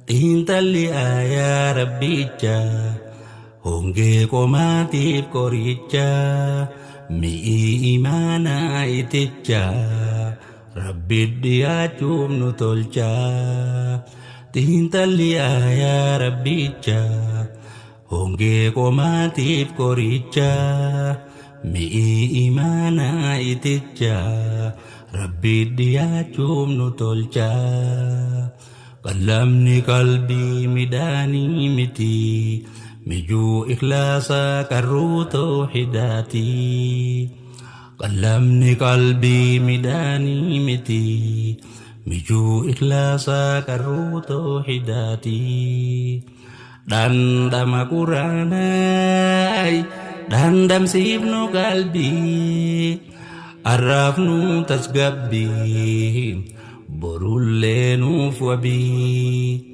xiinxalli aayaa rabbicha hongee qomaatiif qoricha mi'ii imaanaa iticha rabbi dhiyaachuuf nu tolcha xiinxalli aayaa rabbicha hongee qomaatiif qoricha mi'ii imaanaa iticha rabbi dhiyaachuuf nu tolcha qalamni qalbii midhaanii miti mijuu ikhlaasaa qarruu tawhidaati qalamni qalbii midhaanii miti mijuu ikhlaasaa qarruu tawhidaati dhandhama quraanaa dhandhamsiifnu qalbii arraafnu tasgabbii borullee nuuf wabii